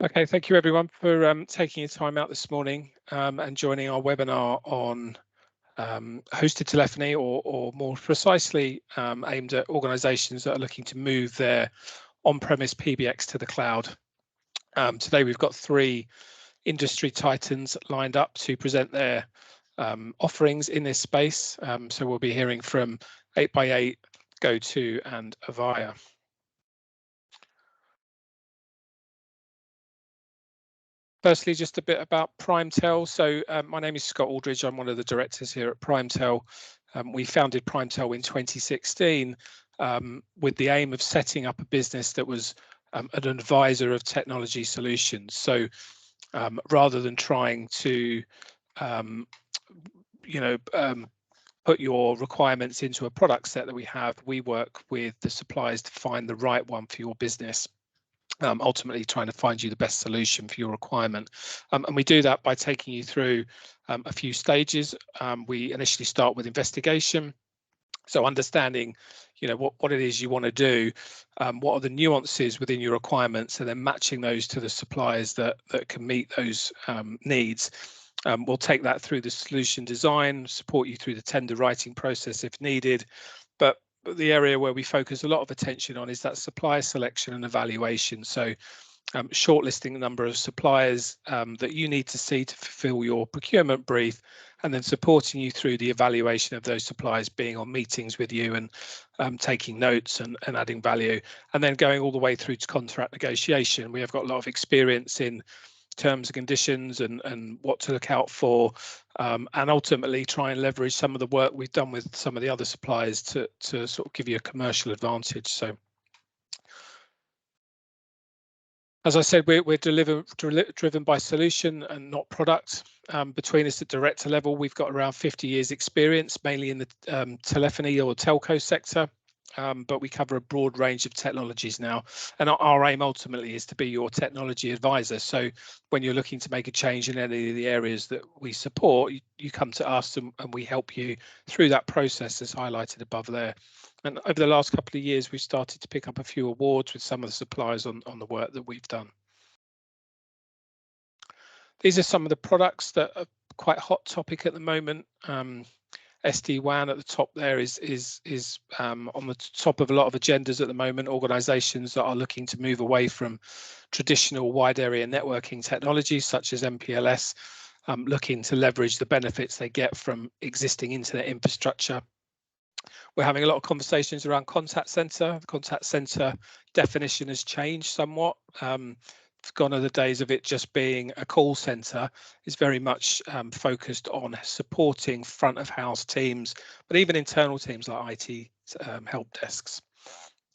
Okay, thank you everyone for taking your time out this morning and joining our webinar on hosted telephony, or more precisely aimed at organisations that are looking to move their on-premise PBX to the cloud. Today we've got three industry titans lined up to present their offerings in this space. So we'll be hearing from 8x8, GoTo and Avaya. Firstly, just a bit about Primetel. So my name is Scott Aldridge. I'm one of the directors here at Primetel. We founded Primetel in 2016 with the aim of setting up a business that was an advisor of technology solutions. So rather than trying to, put your requirements into a product set that we have, we work with the suppliers to find the right one for your business. Ultimately trying to find you the best solution for your requirement. And we do that by taking you through a few stages. We initially start with investigation. So understanding, what it is you want to do, what are the nuances within your requirements, and then matching those to the suppliers that can meet those needs. We'll take that through the solution design, support you through the tender writing process if needed. But the area where we focus a lot of attention on is that supplier selection and evaluation. So shortlisting the number of suppliers that you need to see to fulfill your procurement brief, and then supporting you through the evaluation of those suppliers, being on meetings with you and taking notes and adding value, and then going all the way through to contract negotiation. We have got a lot of experience in terms and conditions and what to look out for, and ultimately try and leverage some of the work we've done with some of the other suppliers to sort of give you a commercial advantage. So as I said, we're driven by solution and not product. Between us at director level, we've got around 50 years experience, mainly in the telephony or telco sector. But we cover a broad range of technologies now, and our aim ultimately is to be your technology advisor. So when you're looking to make a change in any of the areas that we support, you come to us and we help you through that process as highlighted above there. And over the last couple of years, we've started to pick up a few awards with some of the suppliers on the work that we've done. These are some of the products that are quite hot topic at the moment. SD-WAN at the top there is on the top of a lot of agendas at the moment. Organisations that are looking to move away from traditional wide area networking technologies such as MPLS, looking to leverage the benefits they get from existing internet infrastructure. We're having a lot of conversations around contact centre. The contact centre definition has changed somewhat. Gone are the days of it just being a call centre. Is very much focused on supporting front of house teams, but even internal teams like IT help desks.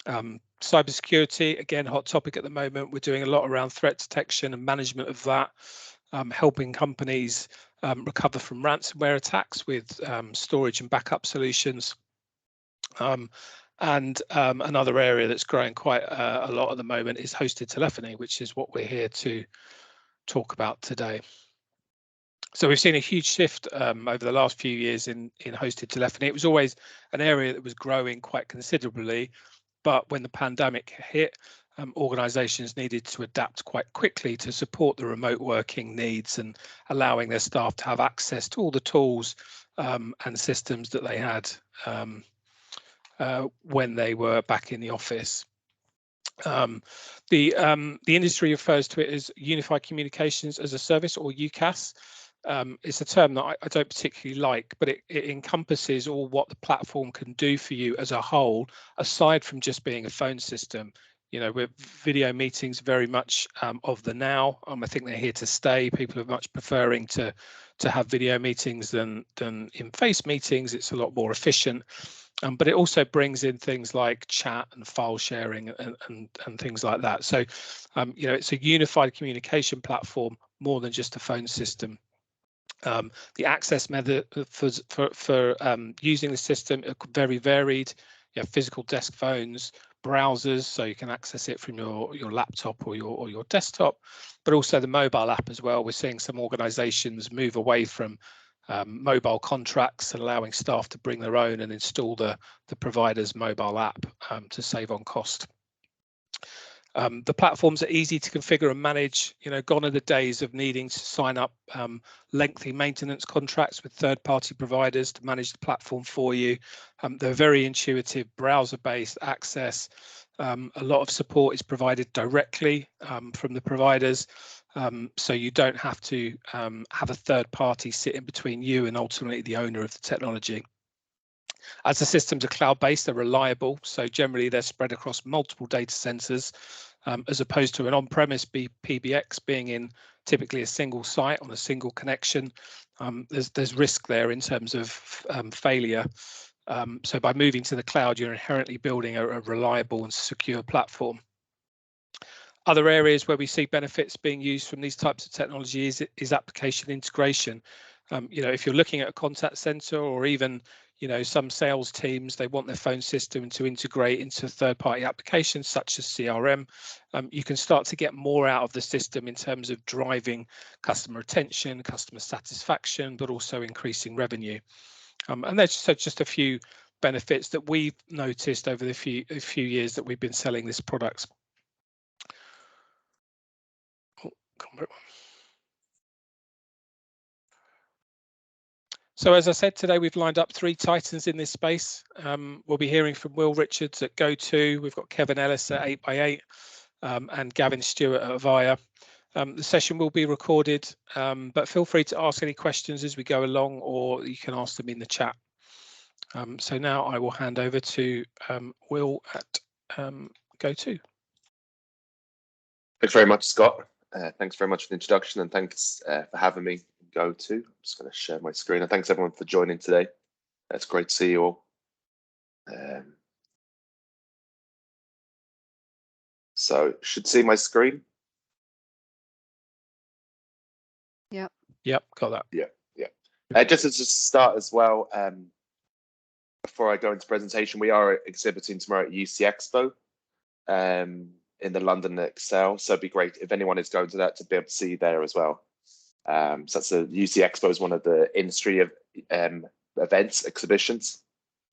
Cybersecurity, again, hot topic at the moment. We're doing a lot around threat detection and management of that, helping companies recover from ransomware attacks with storage and backup solutions. And another area that's growing quite a lot at the moment is hosted telephony, which is what we're here to talk about today. So we've seen a huge shift over the last few years in hosted telephony. It was always an area that was growing quite considerably, but when the pandemic hit, organisations needed to adapt quite quickly to support the remote working needs and allowing their staff to have access to all the tools and systems that they had when they were back in the office. The industry refers to it as Unified Communications as a Service, or UCaaS. It's a term that I don't particularly like, but it encompasses all what the platform can do for you as a whole, aside from just being a phone system. With video meetings very much of the now. I think they're here to stay. People are much preferring to have video meetings than in-face meetings. It's a lot more efficient. But it also brings in things like chat and file sharing and things like that. So, it's a unified communication platform more than just a phone system. The access method for using the system are very varied. You have physical desk phones, browsers, so you can access it from your laptop or your desktop, but also the mobile app as well. We're seeing some organisations move away from mobile contracts and allowing staff to bring their own and install the provider's mobile app to save on cost. The platforms are easy to configure and manage. Gone are the days of needing to sign up lengthy maintenance contracts with third-party providers to manage the platform for you. They're very intuitive, browser-based access. A lot of support is provided directly from the providers, so you don't have to have a third party sit in between you and ultimately the owner of the technology. As the systems are cloud-based, they're reliable, so generally they're spread across multiple data centers, as opposed to an on-premise PBX being in typically a single site on a single connection. There's risk there in terms of failure. So by moving to the cloud, you're inherently building a reliable and secure platform. Other areas where we see benefits being used from these types of technologies is application integration. If you're looking at a contact center, or even some sales teams, they want their phone system to integrate into third-party applications such as CRM. You can start to get more out of the system in terms of driving customer retention, customer satisfaction, but also increasing revenue. And there's just a few benefits that we've noticed over the few years that we've been selling this product. So as I said, today we've lined up 3 titans in this space. We'll be hearing from Will Richards at GoTo. We've got Kevin Ellis at 8x8 and Gavin Stewart at Avaya. The session will be recorded, but feel free to ask any questions as we go along, or you can ask them in the chat. So now I will hand over to Will at GoTo. Thanks very much, Scott. Thanks very much for the introduction, and thanks for having me go to. I'm just going to share my screen, and thanks everyone for joining today. It's great to see you all. So should see my screen. Yep, got that. Yeah. Just as a start as well, before I go into presentation, we are exhibiting tomorrow at UC Expo in the London Excel, so it'd be great if anyone is going to that to be able to see you there as well. So that's the UC Expo is one of the industry of events, exhibitions,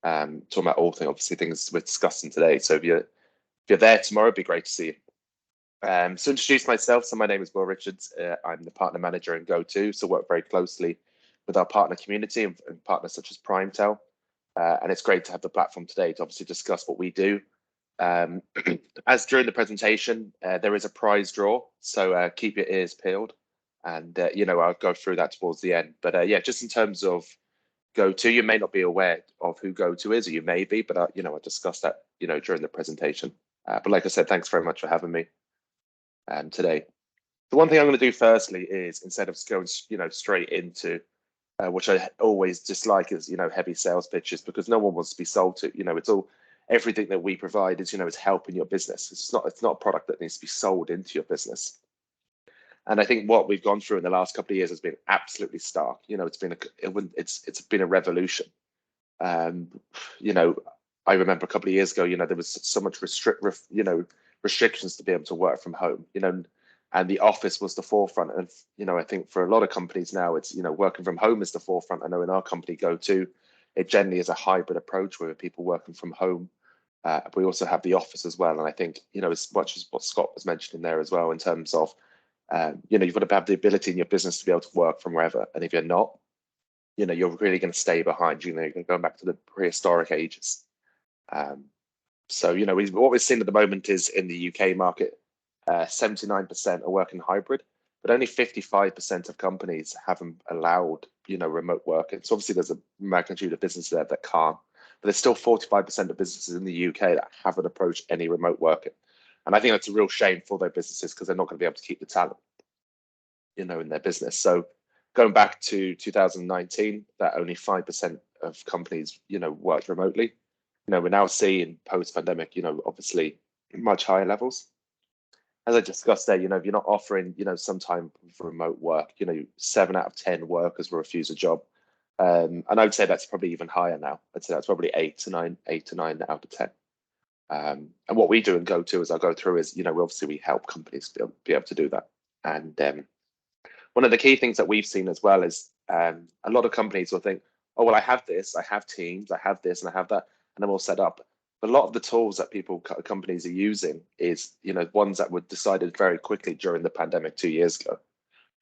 talking about all things, obviously things we're discussing today. So if you're there tomorrow, it'd be great to see you. So introduce myself. So my name is Will Richards. I'm the partner manager in GoTo, so work very closely with our partner community and partners such as Primetel. And it's great to have the platform today to obviously discuss what we do. As during the presentation, there is a prize draw, so keep your ears peeled, and I'll go through that towards the end. But yeah, just in terms of GoTo, you may not be aware of who GoTo is, or you may be, but I'll discuss that during the presentation. But like I said, thanks very much for having me today. The one thing I'm going to do firstly is, instead of going straight into which I always dislike, is heavy sales pitches, because no one wants to be sold to. It's all, everything that we provide is is helping your business. It's not a product that needs to be sold into your business. And I think what we've gone through in the last couple of years has been absolutely stark. It's been a revolution. I remember a couple of years ago, there was so much restrictions to be able to work from home, and the office was the forefront. And I think for a lot of companies now, it's working from home is the forefront. I know in our company GoTo, it generally is a hybrid approach where people working from home. We also have the office as well. And I think as much as what Scott was mentioning there as well, in terms of you've got to have the ability in your business to be able to work from wherever. And if you're not, you're really going to stay behind. You're going to go back to the prehistoric ages. So what we're seeing at the moment is, in the UK market, 79% are working hybrid, but only 55% of companies haven't allowed remote work. And so obviously there's a magnitude of businesses there that can't, but there's still 45% of businesses in the UK that haven't approached any remote working. And I think that's a real shame for their businesses, because they're not going to be able to keep the talent in their business. So going back to 2019, that only 5% of companies worked remotely. We're now seeing post-pandemic obviously much higher levels. As I discussed there, if you're not offering, some time for remote work, 7 out of 10 workers will refuse a job. And I would say that's probably even higher now. I'd say that's probably 8 to 9 out of 10. And what we do in GoTo, as I go through, is, obviously we help companies be able to do that. And one of the key things that we've seen as well is a lot of companies will think, oh, well, I have this, I have Teams, I have this, and I have that, and I'm all set up. a lot of the tools that companies are using is, ones that were decided very quickly during the pandemic 2 years ago.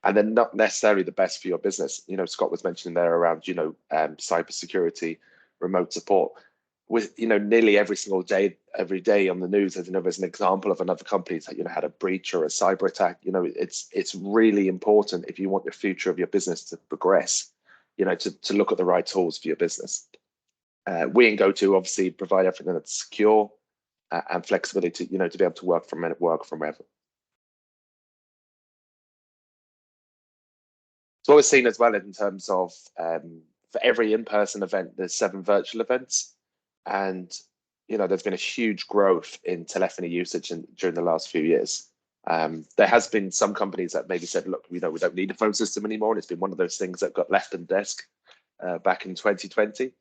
And they're not necessarily the best for your business. Scott was mentioning there around, cybersecurity, remote support. With, nearly every day on the news, there's an example of another company that, had a breach or a cyber attack. It's really important if you want the future of your business to progress, to look at the right tools for your business. We in GoTo obviously provide everything that's secure and flexibility, to be able to work from wherever. So what we're seeing as well in terms of for every in-person event, there's 7 virtual events, and there's been a huge growth in telephony usage during the last few years. There has been some companies that maybe said, look, we don't need a phone system anymore, and it's been one of those things that got left on the desk back in 2020.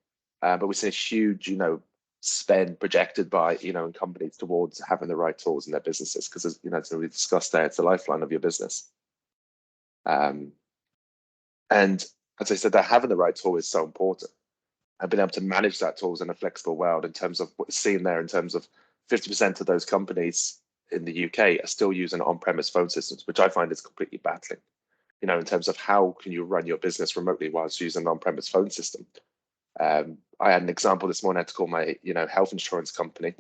But we've seen a huge, spend projected by, in companies towards having the right tools in their businesses, because, as we discussed there, it's the lifeline of your business. And as I said, that having the right tool is so important, and being able to manage that tools in a flexible world. In terms of what's seen there, in terms of 50% of those companies in the UK are still using on-premise phone systems, which I find is completely battling. In terms of how can you run your business remotely whilst using an on-premise phone system. I had an example this morning. I had to call my health insurance company,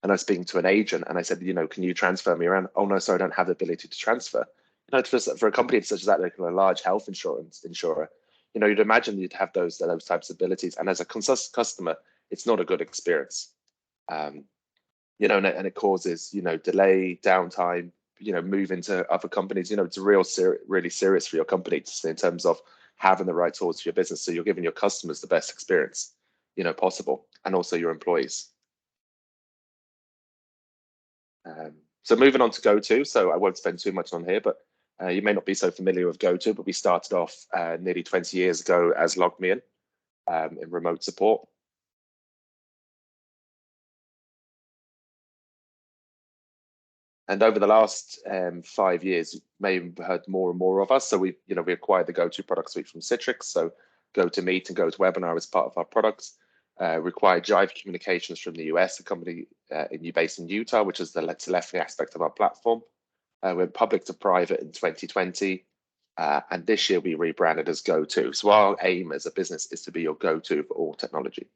and I was speaking to an agent, and I said, can you transfer me around? Oh no, sorry, I don't have the ability to transfer. For a company such as that, like a large health insurance insurer, you'd imagine you'd have those types of abilities. And as a customer, it's not a good experience. And it causes, delay, downtime, move into other companies. It's really serious for your company in terms of having the right tools for your business. So you're giving your customers the best experience, possible, and also your employees. So moving on to GoTo. So I won't spend too much on here, but you may not be so familiar with GoTo, but we started off nearly 20 years ago as LogMeIn in remote support. And over the last 5 years, you may have heard more and more of us. So we acquired the GoTo product suite from Citrix. So GoToMeet and GoToWebinar as part of our products. Required Jive Communications from the US, a company based in Utah, which is the telephony aspect of our platform. Went public to private in 2020, and this year we rebranded as GoTo. So our aim as a business is to be your go-to for all technology.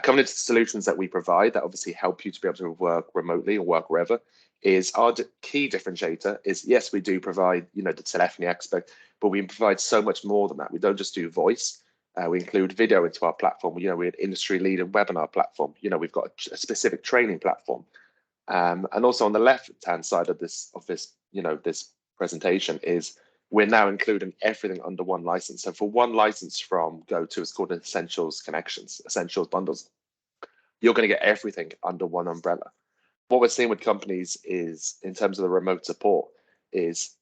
Coming into the solutions that we provide that obviously help you to be able to work remotely or work wherever, is our key differentiator is, yes, we do provide the telephony aspect, but we provide so much more than that. We don't just do voice. We include video into our platform. We're an industry-leading webinar platform. We've got a specific training platform. And also on the left-hand side of this presentation is we're now including everything under one license. So for one license from GoTo, it's called Essentials Bundles. You're going to get everything under one umbrella. What we're seeing with companies is, in terms of the remote support, is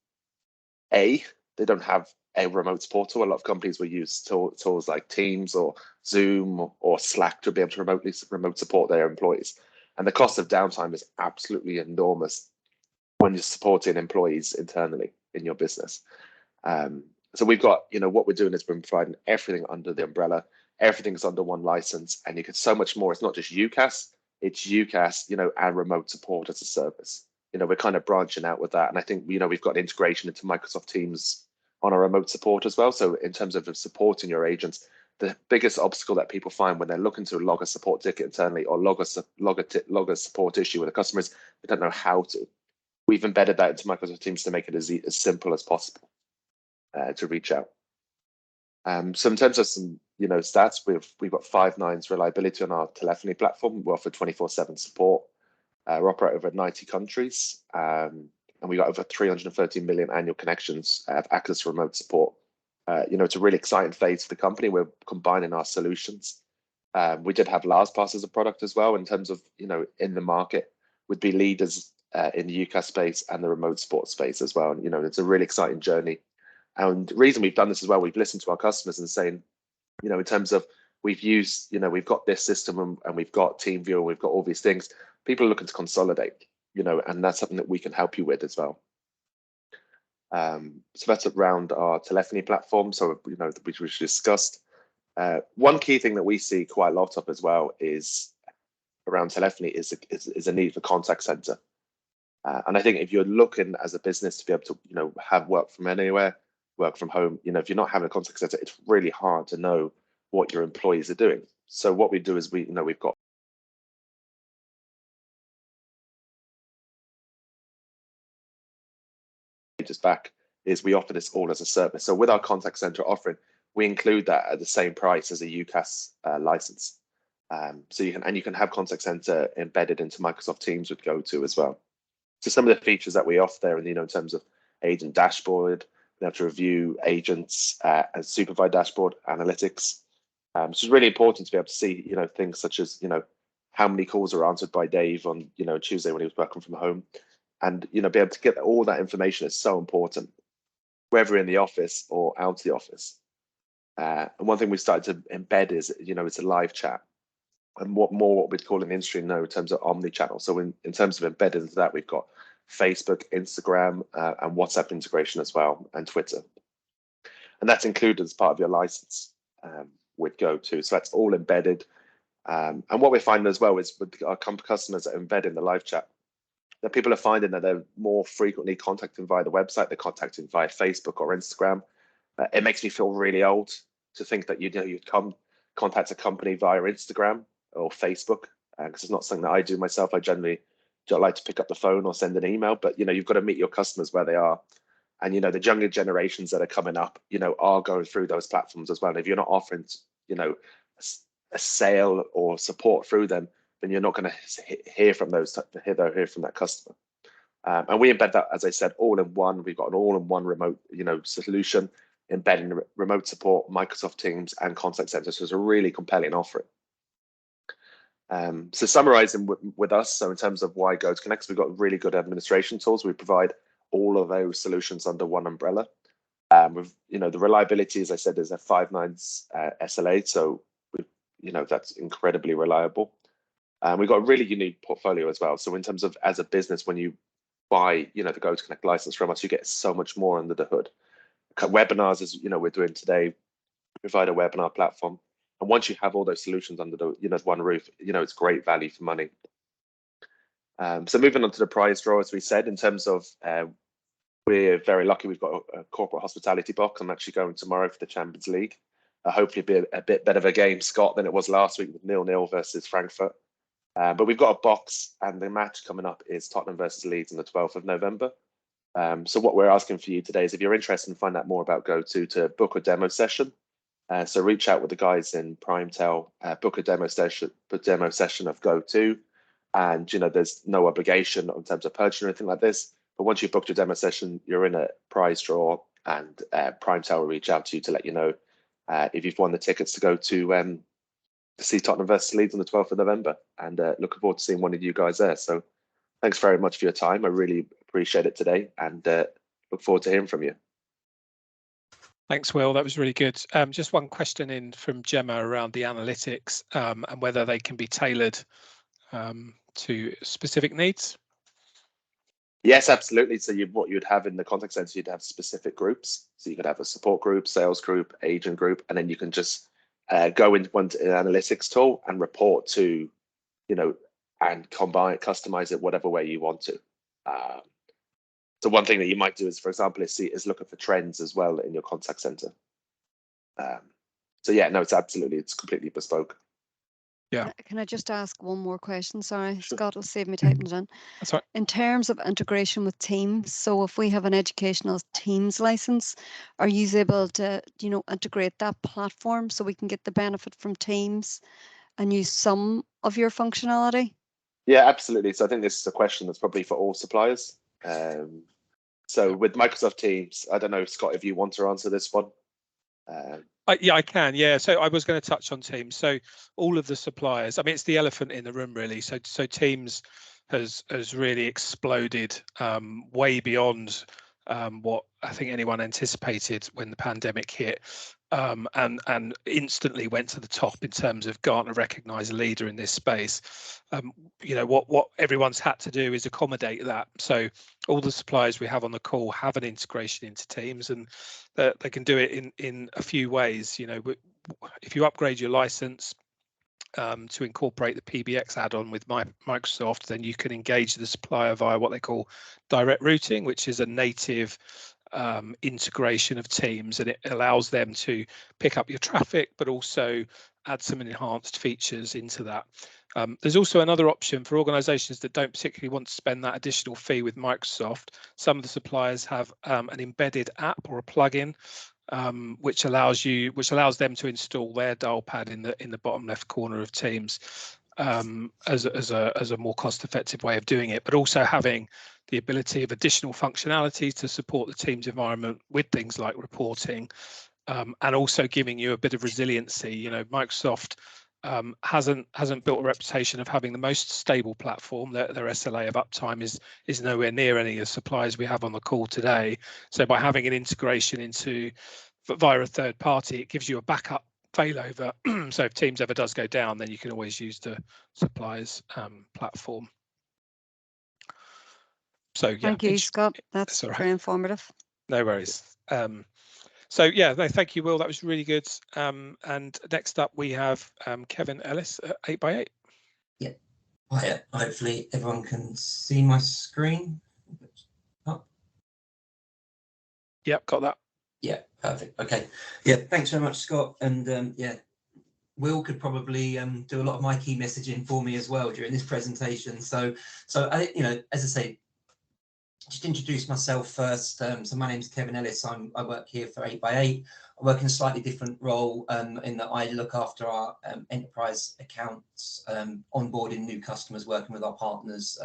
they don't have a remote support tool. A lot of companies will use tools like Teams or Zoom or Slack to be able to remote support their employees. And the cost of downtime is absolutely enormous when you're supporting employees internally in your business. So we've got, what we're doing is we're providing everything under the umbrella. Everything's under one license, and you get so much more. It's not just UCaaS, it's UCaaS, and remote support as a service. We're kind of branching out with that. And I think, we've got integration into Microsoft Teams on our remote support as well. So in terms of supporting your agents, the biggest obstacle that people find when they're looking to log a support ticket internally or log a support issue with a customer is they don't know how to. We've embedded that into Microsoft Teams to make it as simple as possible to reach out. So in terms of some stats, we've got 5 nines reliability on our telephony platform. We offer 24/7 support. We operate over 90 countries, and we got over 330 million annual connections have access to remote support. It's a really exciting phase for the company. We're combining our solutions. We did have LastPass as a product as well, in terms of in the market, would be leaders in the UCaaS space and the remote support space as well. And it's a really exciting journey. And the reason we've done this as well, we've listened to our customers and saying, in terms of we've got this system and we've got TeamViewer, we've got all these things. People are looking to consolidate, and that's something that we can help you with as well. So that's around our telephony platform. So, which we discussed. One key thing that we see quite a lot of as well is around telephony is a need for contact center. And I think if you're looking as a business to be able to, have work from anywhere, work from home, if you're not having a contact center, it's really hard to know what your employees are doing. So what we do is we've got just back is we offer this all as a service. So with our contact center offering, we include that at the same price as a UCaaS license. So you can have contact center embedded into Microsoft Teams with GoTo as well. So some of the features that we offer there, in terms of agent dashboard, be able to review agents and supervised dashboard analytics. So it's really important to be able to see, things such as, how many calls are answered by Dave on, Tuesday when he was working from home, and be able to get all that information is so important, whether in the office or out of the office. And one thing we started to embed is, it's a live chat. And what we'd call in the industry now in terms of omni-channel. So in terms of embedded into that, we've got Facebook, Instagram, and WhatsApp integration as well, and Twitter. And that's included as part of your license with GoTo. So that's all embedded. And what we're finding as well is with our customers that embed in the live chat, that people are finding that they're more frequently contacting via the website, they're contacting via Facebook or Instagram. It makes me feel really old to think that you'd contact a company via Instagram or Facebook, because it's not something that I do myself. I generally don't like to pick up the phone or send an email, but you've got to meet your customers where they are. And the younger generations that are coming up, are going through those platforms as well. And if you're not offering, a sale or support through them, then you're not going to hear from that customer. And we embed that, as I said, all in one. We've got an all-in-one remote, solution, embedding remote support, Microsoft Teams, and contact center. So it's a really compelling offering. So summarizing with us, so in terms of why GoTo Connect, we've got really good administration tools. We provide all of those solutions under one umbrella. With the reliability, as I said, is a 5 nines SLA, so that's incredibly reliable. We've got a really unique portfolio as well. So in terms of as a business, when you buy the GoTo Connect license from us, you get so much more under the hood. Webinars, as we're doing today, we provide a webinar platform. And once you have all those solutions under the one roof, it's great value for money. So moving on to the prize draw, as we said, in terms of we're very lucky. We've got a corporate hospitality box. I'm actually going tomorrow for the Champions League. Hopefully be a bit better of a game, Scott, than it was last week with 0-0 versus Frankfurt. But we've got a box, and the match coming up is Tottenham versus Leeds on the 12th of November. So what we're asking for you today is if you're interested in finding out more about GoTo, to book a demo session. So reach out with the guys in Primetel, book a demo session of GoTo, and there's no obligation in terms of purchasing or anything like this. But once you've booked your demo session, you're in a prize draw, and Primetel will reach out to you to let you know if you've won the tickets to go to see Tottenham versus Leeds on the 12th of November. And looking forward to seeing one of you guys there. So thanks very much for your time. I really appreciate it today, and look forward to hearing from you. Thanks, Will. That was really good. Just one question in from Gemma around the analytics and whether they can be tailored to specific needs. Yes, absolutely. So what you'd have in the contact center, you'd have specific groups. So you could have a support group, sales group, agent group, and then you can just go into an analytics tool and report to, and customize it whatever way you want to. So one thing that you might do is, for example, is looking for trends as well in your contact center. So yeah, no, it's completely bespoke. Yeah. Can I just ask one more question? Sorry, Sure. Scott will save me typing it in. That's right. In terms of integration with Teams, so if we have an educational Teams license, are you able to, integrate that platform so we can get the benefit from Teams and use some of your functionality? Yeah, absolutely. So I think this is a question that's probably for all suppliers. So with Microsoft Teams, I don't know, Scott, if you want to answer this one. Yeah, I can. Yeah, so I was going to touch on Teams. So all of the suppliers, I mean, it's the elephant in the room, really. So Teams has really exploded way beyond what I think anyone anticipated when the pandemic hit, and instantly went to the top in terms of Gartner recognised leader in this space. What everyone's had to do is accommodate that. So all the suppliers we have on the call have an integration into Teams, and they can do it in a few ways. if you upgrade your license to incorporate the PBX add-on with Microsoft, then you can engage the supplier via what they call direct routing, which is a native integration of Teams, and it allows them to pick up your traffic, but also add some enhanced features into that. There's also another option for organizations that don't particularly want to spend that additional fee with Microsoft. Some of the suppliers have an embedded app or a plugin which allows them to install their dial pad in the bottom left corner of Teams as a more cost-effective way of doing it, but also having the ability of additional functionality to support the Teams environment with things like reporting, and also giving you a bit of resiliency. You know, Microsoft hasn't built a reputation of having the most stable platform. Their SLA of uptime is nowhere near any of the suppliers we have on the call today. So by having an integration via a third party, it gives you a backup failover. So if Teams ever does go down, then you can always use the supplier's platform. So yeah, thank you, Scott. That's all right. very informative. No worries. So yeah, no, thank you, Will. That was really good. And next up we have Kevin Ellis at 8x8. Yeah. Hi. Hopefully everyone can see my screen. Oh. Yep, got that. Yeah, perfect. Okay. Yeah, thanks very much, Scott. And yeah, Will could probably do a lot of my key messaging for me as well during this presentation. So I, you know, as I say, just introduce myself first. So my name's Kevin Ellis. I work here for 8x8. I work in a slightly different role in that I look after our enterprise accounts, onboarding new customers, working with our partners,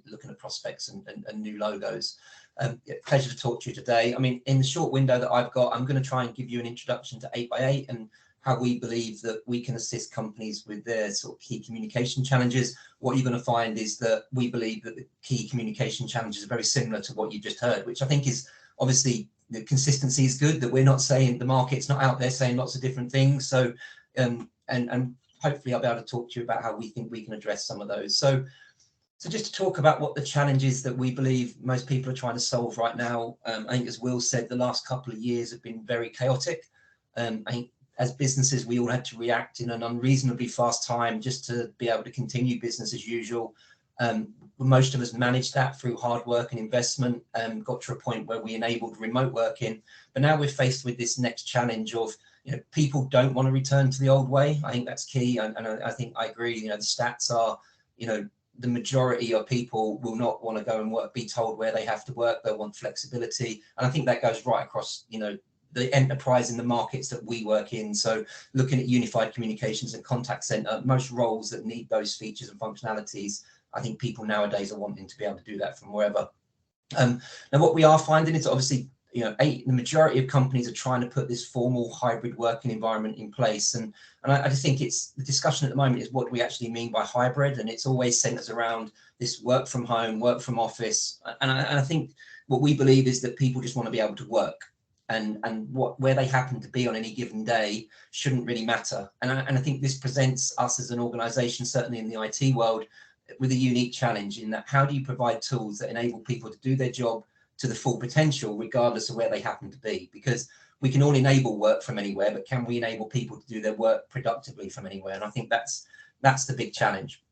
looking at prospects and new logos. Yeah, pleasure to talk to you today. I mean, in the short window that I've got, I'm going to try and give you an introduction to 8x8 and how we believe that we can assist companies with their sort of key communication challenges. What you're going to find is that we believe that the key communication challenges are very similar to what you just heard, which I think is obviously the consistency is good, that we're not saying the market's not out there saying lots of different things. So, and hopefully I'll be able to talk to you about how we think we can address some of those. So just to talk about what the challenges that we believe most people are trying to solve right now. I think, as Will said, the last couple of years have been very chaotic. I think as businesses, we all had to react in an unreasonably fast time just to be able to continue business as usual. Most of us managed that through hard work and investment, got to a point where we enabled remote working. But now we're faced with this next challenge of, you know, people don't want to return to the old way. I think that's key. And I think I agree, you know, the stats are, you know, the majority of people will not want to go and work, be told where they have to work. They'll want flexibility. And I think that goes right across, you know, the enterprise in the markets that we work in. So looking at unified communications and contact center, most roles that need those features and functionalities, I think people nowadays are wanting to be able to do that from wherever. Now what we are finding is obviously, you know, the majority of companies are trying to put this formal hybrid working environment in place. And I just think it's the discussion at the moment is what do we actually mean by hybrid? And it's always centers around this work from home, work from office. And I think what we believe is that people just want to be able to work. And where they happen to be on any given day shouldn't really matter. And I think this presents us as an organization, certainly in the IT world, with a unique challenge in that how do you provide tools that enable people to do their job to the full potential, regardless of where they happen to be? Because we can all enable work from anywhere, but can we enable people to do their work productively from anywhere? And I think that's the big challenge.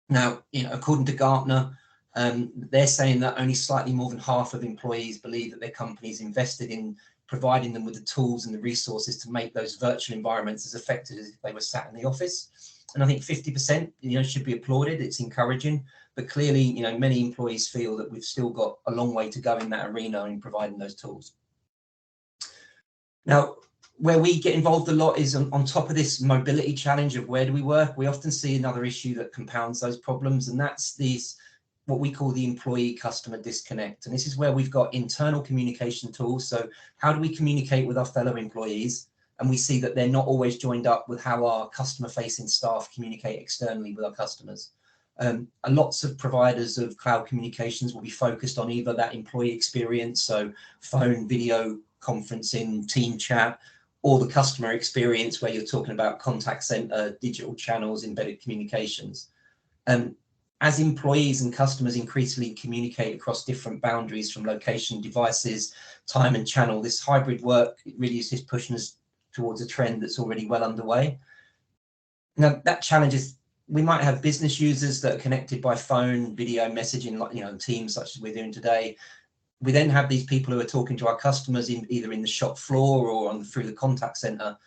Now, you know, according to Gartner, they're saying that only slightly more than half of employees believe that their companies invested in providing them with the tools and the resources to make those virtual environments as effective as if they were sat in the office. And I think 50%, you know, should be applauded. It's encouraging, but clearly, you know, many employees feel that we've still got a long way to go in that arena in providing those tools. Now, where we get involved a lot is on top of this mobility challenge of where do we work, we often see another issue that compounds those problems, and that's these what we call the employee customer disconnect. And this is where we've got internal communication tools. So how do we communicate with our fellow employees? And we see that they're not always joined up with how our customer facing staff communicate externally with our customers. Lots of providers of cloud communications will be focused on either that employee experience, so phone, video, conferencing, team chat, or the customer experience where you're talking about contact center, digital channels, embedded communications. As employees and customers increasingly communicate across different boundaries from location, devices, time and channel, this hybrid work really is just pushing us towards a trend that's already well underway. Now, that challenge is we might have business users that are connected by phone, video, messaging, like, you know, Teams, such as we're doing today. We then have these people who are talking to our customers either in the shop floor or through the contact center.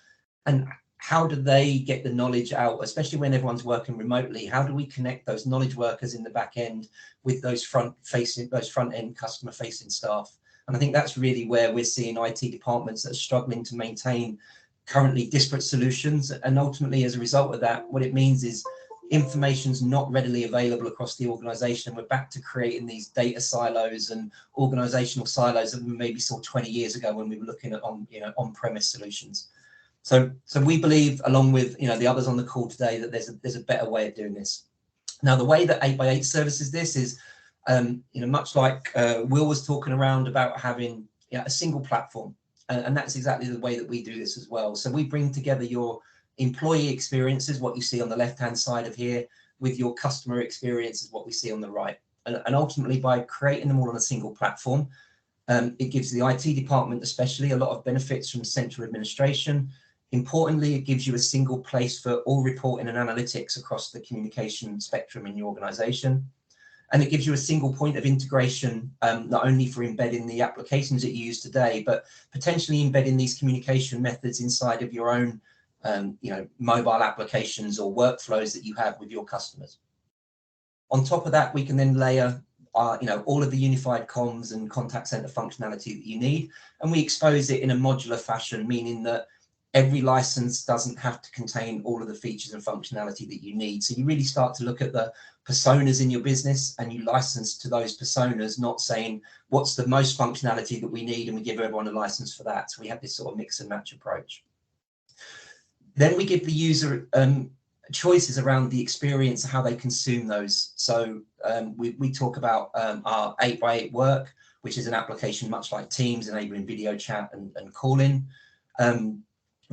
And how do they get the knowledge out, especially when everyone's working remotely? How do we connect those knowledge workers in the back end with those front end customer facing staff? And I think that's really where we're seeing IT departments that are struggling to maintain currently disparate solutions. And ultimately, as a result of that, what it means is information's not readily available across the organization. We're back to creating these data silos and organizational silos that we maybe saw 20 years ago when we were looking at on-premise solutions. So we believe, along with the others on the call today, that there's a better way of doing this. Now, the way that 8x8 services this is, much like Will was talking around about having a single platform, and that's exactly the way that we do this as well. So we bring together your employee experiences, what you see on the left-hand side of here, with your customer experiences, what we see on the right. And ultimately, by creating them all on a single platform, it gives the IT department especially a lot of benefits from central administration. Importantly, it gives you a single place for all reporting and analytics across the communication spectrum in your organization. And it gives you a single point of integration, not only for embedding the applications that you use today, but potentially embedding these communication methods inside of your own mobile applications or workflows that you have with your customers. On top of that, we can then layer all of the unified comms and contact center functionality that you need, and we expose it in a modular fashion, meaning that every license doesn't have to contain all of the features and functionality that you need. So you really start to look at the personas in your business and you license to those personas, not saying what's the most functionality that we need and we give everyone a license for that. So we have this sort of mix and match approach. Then we give the user choices around the experience of how they consume those. So we talk about our 8x8 Work, which is an application much like Teams, enabling video chat and calling.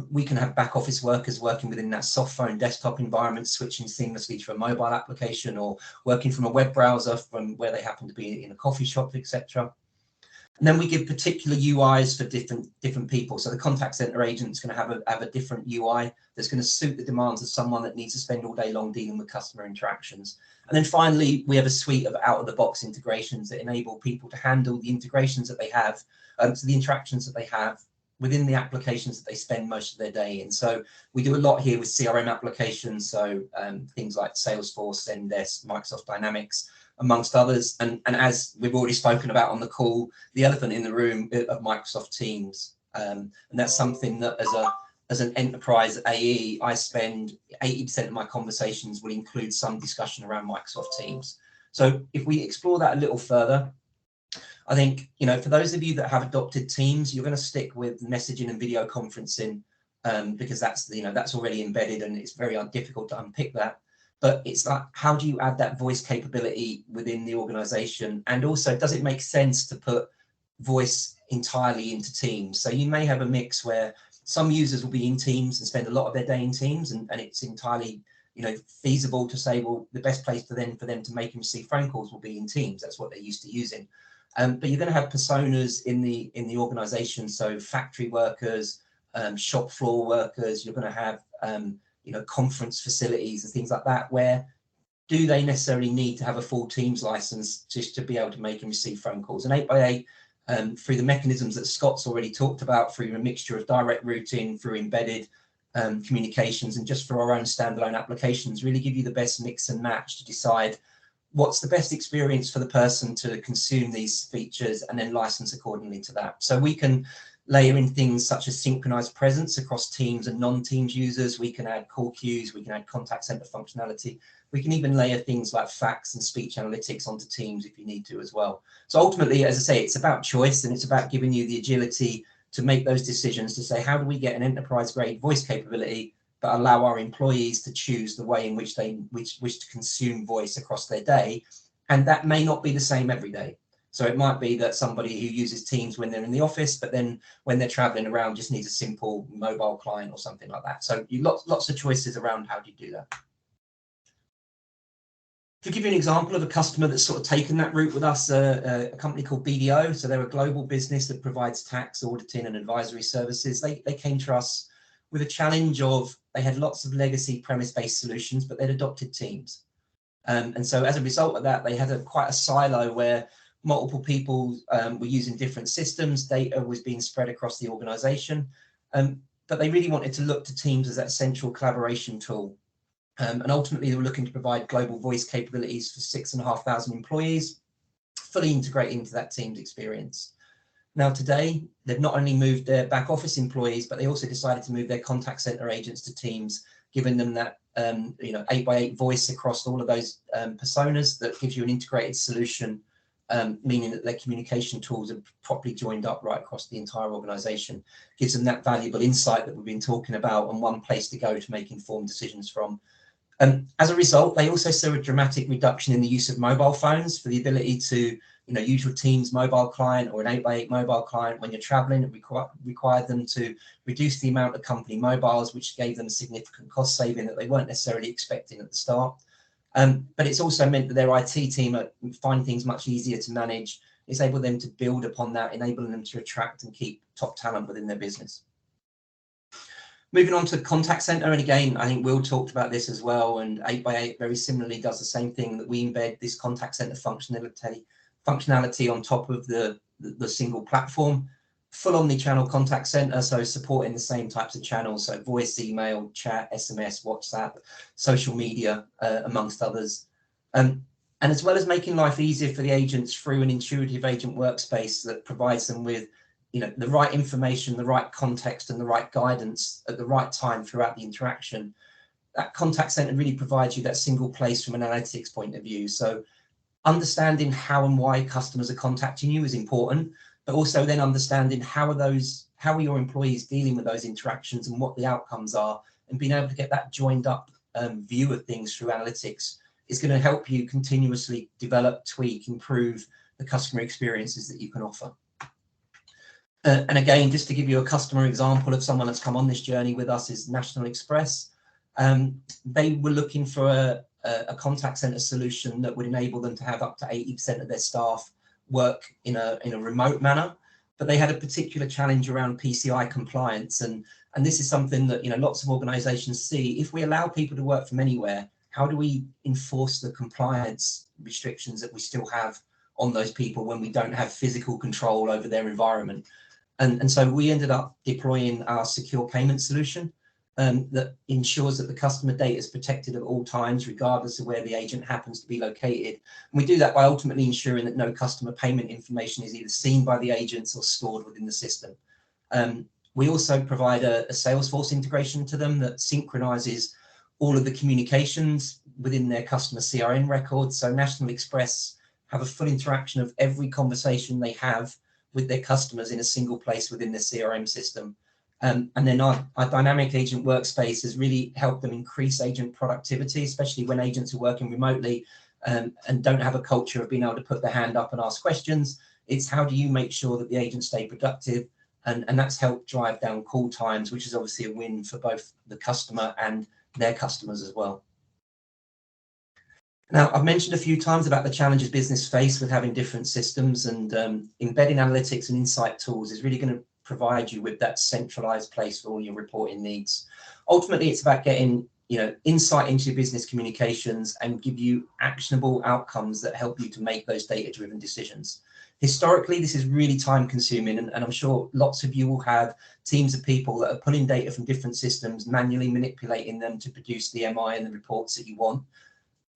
We can have back office workers working within that soft phone desktop environment, switching seamlessly to a mobile application or working from a web browser from where they happen to be in a coffee shop, etc. And then we give particular UIs for different people. So the contact center agent is going to have a different UI that's going to suit the demands of someone that needs to spend all day long dealing with customer interactions. And then finally, we have a suite of out-of-the-box integrations that enable people to handle the integrations that they have, so the interactions that they have within the applications that they spend most of their day in. So we do a lot here with CRM applications, so things like Salesforce, Zendesk, Microsoft Dynamics, amongst others. And as we've already spoken about on the call, the elephant in the room of Microsoft Teams. And that's something that as an enterprise AE, I spend 80% of my conversations will include some discussion around Microsoft Teams. So if we explore that a little further, I think, for those of you that have adopted Teams, you're going to stick with messaging and video conferencing because that's already embedded and it's very difficult to unpick that. But it's like, how do you add that voice capability within the organization? And also, does it make sense to put voice entirely into Teams? So you may have a mix where some users will be in Teams and spend a lot of their day in Teams, and it's entirely feasible to say, well, the best place for them to make and receive phone calls will be in Teams. That's what they're used to using. But you're going to have personas in the organization, so factory workers, shop floor workers. You're going to have conference facilities and things like that, where do they necessarily need to have a full Teams license just to be able to make and receive phone calls? And 8x8, through the mechanisms that Scott's already talked about, through a mixture of direct routing, through embedded communications, and just for our own standalone applications, really give you the best mix and match to decide what's the best experience for the person to consume these features and then license accordingly to that. So we can layer in things such as synchronized presence across Teams and non-Teams users. We can add call queues, we can add contact center functionality. We can even layer things like fax and speech analytics onto Teams if you need to as well. So ultimately, as I say, it's about choice, and it's about giving you the agility to make those decisions to say, how do we get an enterprise grade voice capability but allow our employees to choose the way in which they wish to consume voice across their day. And that may not be the same every day. So it might be that somebody who uses Teams when they're in the office, but then when they're traveling around just needs a simple mobile client or something like that. So you lots of choices around how do you do that. To give you an example of a customer that's sort of taken that route with us, a company called BDO. So they're a global business that provides tax, auditing and advisory services. They came to us with a challenge of they had lots of legacy premise-based solutions, but they'd adopted Teams. And so as a result of that, they had quite a silo where multiple people were using different systems, data was being spread across the organization, but they really wanted to look to Teams as that central collaboration tool. And ultimately, they were looking to provide global voice capabilities for 6,500 employees, fully integrated into that Teams experience. Now, today, they've not only moved their back office employees, but they also decided to move their contact center agents to Teams, giving them that 8x8 voice across all of those personas that gives you an integrated solution, meaning that their communication tools are properly joined up right across the entire organization. Gives them that valuable insight that we've been talking about and one place to go to make informed decisions from. As a result, they also saw a dramatic reduction in the use of mobile phones for the ability to use your Teams mobile client or an 8x8 mobile client when you're traveling. It required them to reduce the amount of company mobiles, which gave them a significant cost saving that they weren't necessarily expecting at the start. But it's also meant that their IT team find things much easier to manage. It's able them to build upon that, enabling them to attract and keep top talent within their business. Moving on to the contact center, and again, I think Will talked about this as well, and 8x8 very similarly does the same thing, that we embed this contact center functionality on top of the single platform. Full omni-channel contact center, so supporting the same types of channels, so voice, email, chat, SMS, WhatsApp, social media, amongst others. And as well as making life easier for the agents through an intuitive agent workspace that provides them with the right information, the right context, and the right guidance at the right time throughout the interaction, that contact center really provides you that single place from an analytics point of view. So understanding how and why customers are contacting you is important, but also then understanding how are your employees dealing with those interactions and what the outcomes are, and being able to get that joined up view of things through analytics is going to help you continuously develop, tweak, improve the customer experiences that you can offer. And again, just to give you a customer example of someone that's come on this journey with us is National Express. They were looking for a contact center solution that would enable them to have up to 80% of their staff work in a remote manner, but they had a particular challenge around PCI compliance, and this is something that lots of organizations see. If we allow people to work from anywhere, how do we enforce the compliance restrictions that we still have on those people when we don't have physical control over their environment? And so we ended up deploying our secure payment solution that ensures that the customer data is protected at all times, regardless of where the agent happens to be located. And we do that by ultimately ensuring that no customer payment information is either seen by the agents or stored within the system. We also provide a Salesforce integration to them that synchronizes all of the communications within their customer CRM records. So National Express have a full interaction of every conversation they have with their customers in a single place within their CRM system. And then our dynamic agent workspace has really helped them increase agent productivity, especially when agents are working remotely and don't have a culture of being able to put their hand up and ask questions. It's how do you make sure that the agents stay productive? And that's helped drive down call times, which is obviously a win for both the customer and their customers as well. Now, I've mentioned a few times about the challenges business face with having different systems, and embedding analytics and insight tools is really going to provide you with that centralized place for all your reporting needs. Ultimately, it's about getting insight into your business communications and give you actionable outcomes that help you to make those data-driven decisions. Historically, this is really time consuming, and I'm sure lots of you will have teams of people that are pulling data from different systems, manually manipulating them to produce the MI and the reports that you want.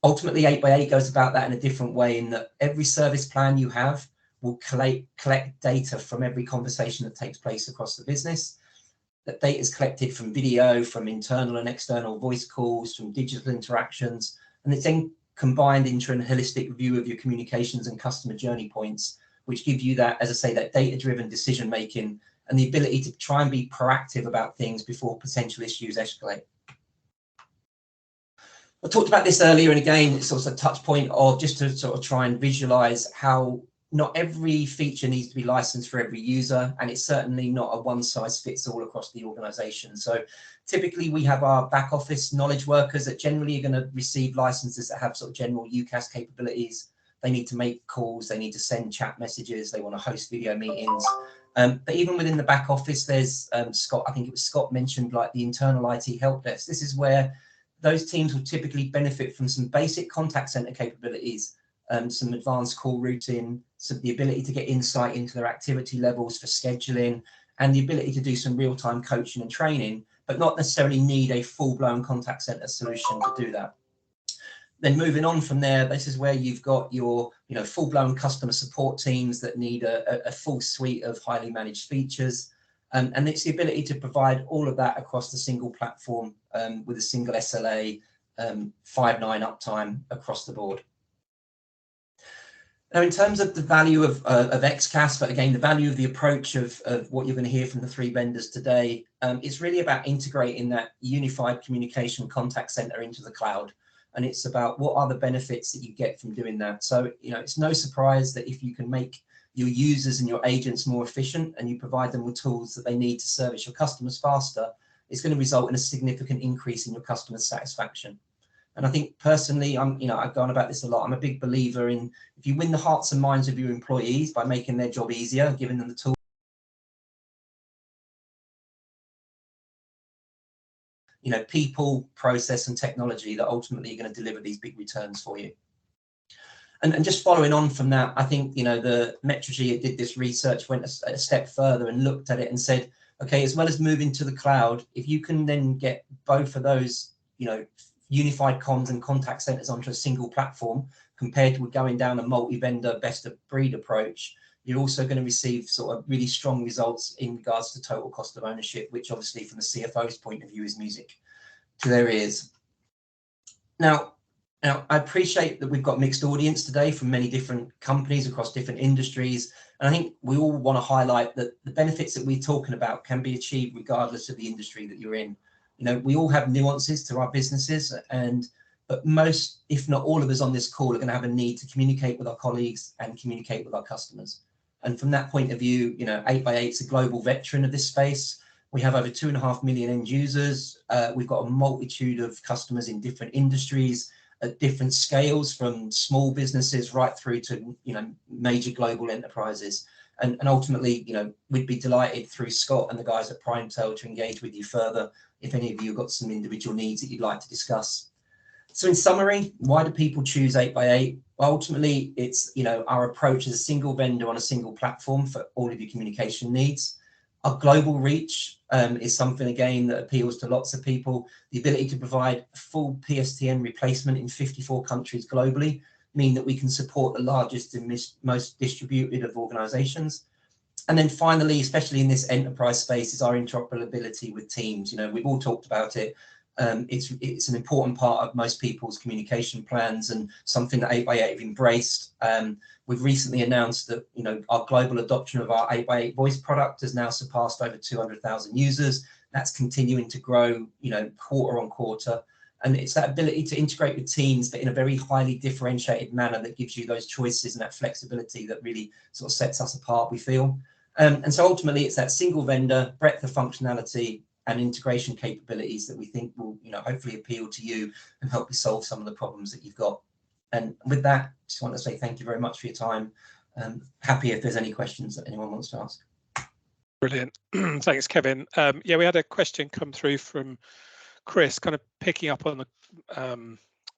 Ultimately, 8x8 goes about that in a different way, in that every service plan you have will collect data from every conversation that takes place across the business. That data is collected from video, from internal and external voice calls, from digital interactions, and it's then combined into a holistic view of your communications and customer journey points, which give you that, as I say, that data-driven decision making and the ability to try and be proactive about things before potential issues escalate. I talked about this earlier, and again, it's also a touch point of just to sort of try and visualize how not every feature needs to be licensed for every user, and it's certainly not a one size fits all across the organization. So typically we have our back office knowledge workers that generally are going to receive licenses that have sort of general UCaaS capabilities. They need to make calls, they need to send chat messages, they want to host video meetings. But even within the back office, there's Scott, I think it was Scott mentioned, like the internal IT help desk. This is where those teams will typically benefit from some basic contact center capabilities, some advanced call routing, some the ability to get insight into their activity levels for scheduling, and the ability to do some real-time coaching and training, but not necessarily need a full-blown contact center solution to do that. Then moving on from there, this is where you've got your, full-blown customer support teams that need a full suite of highly managed features. And it's the ability to provide all of that across the single platform with a single SLA, 5.9 uptime across the board. Now, in terms of the value of XCaaS, but again, the value of the approach of what you're going to hear from the three vendors today, it's really about integrating that unified communication contact center into the cloud. And it's about what are the benefits that you get from doing that. So, it's no surprise that if you can make your users and your agents more efficient and you provide them with tools that they need to service your customers faster, it's going to result in a significant increase in your customer satisfaction. And I think personally, I've gone about this a lot. I'm a big believer in if you win the hearts and minds of your employees by making their job easier, giving them the tools, people, process, and technology that ultimately are going to deliver these big returns for you. And just following on from that, I think, the Metrigy did this research, went a step further and looked at it and said, okay, as well as moving to the cloud, if you can then get both of those, unified comms and contact centers onto a single platform, compared with going down a multi-vendor best of breed approach, you're also going to receive sort of really strong results in regards to total cost of ownership, which obviously from the CFO's point of view is music to their ears. Now, I appreciate that we've got mixed audience today from many different companies across different industries. And I think we all want to highlight that the benefits that we're talking about can be achieved regardless of the industry that you're in. We all have nuances to our businesses, but most, if not all of us on this call, are going to have a need to communicate with our colleagues and communicate with our customers. And from that point of view, 8x8 is a global veteran of this space. We have over 2.5 million end users. We've got a multitude of customers in different industries at different scales, from small businesses right through to major global enterprises. And ultimately, we'd be delighted through Scott and the guys at Primetel to engage with you further if any of you have got some individual needs that you'd like to discuss. So in summary, why do people choose 8x8? Well, ultimately, it's our approach as a single vendor on a single platform for all of your communication needs. Our global reach is something, again, that appeals to lots of people. The ability to provide full PSTN replacement in 54 countries globally mean that we can support the largest and most distributed of organizations. And then finally, especially in this enterprise space, is our interoperability with Teams. We've all talked about it. It's an important part of most people's communication plans and something that 8x8 have embraced. We've recently announced that our global adoption of our 8x8 voice product has now surpassed over 200,000 users. That's continuing to grow, quarter on quarter. And it's that ability to integrate with Teams, but in a very highly differentiated manner that gives you those choices and that flexibility that really sort of sets us apart, we feel. And so ultimately, it's that single vendor, breadth of functionality and integration capabilities that we think will, hopefully appeal to you and help you solve some of the problems that you've got. And with that, just want to say thank you very much for your time. Happy if there's any questions that anyone wants to ask. Brilliant. Thanks, Kevin. Yeah, we had a question come through from Chris, kind of picking up on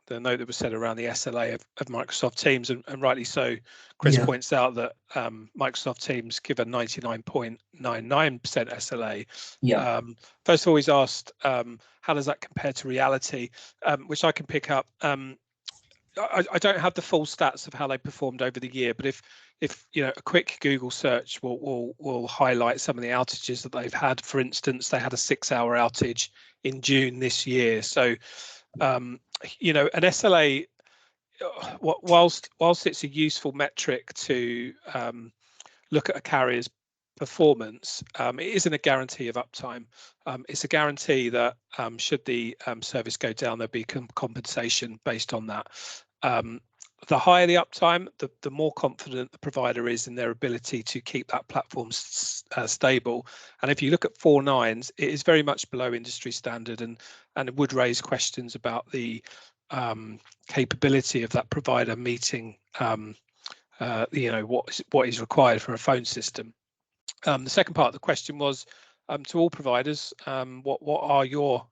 the note that was said around the SLA of Microsoft Teams, and rightly so. Chris points out that Microsoft Teams give a 99.99% SLA. First of all, he's asked, how does that compare to reality, which I can pick up. I don't have the full stats of how they performed over the year, but if a quick Google search will highlight some of the outages that they've had. For instance, they had a 6-hour outage in June this year. So an SLA, whilst it's a useful metric to look at a carrier's performance, it isn't a guarantee of uptime. It's a guarantee that should the service go down, there'll be compensation based on that. The higher the uptime, the more confident the provider is in their ability to keep that platform stable. And if you look at 4 nines, it is very much below industry standard, and it would raise questions about the capability of that provider meeting what is required for a phone system. The second part of the question was to all providers, what are your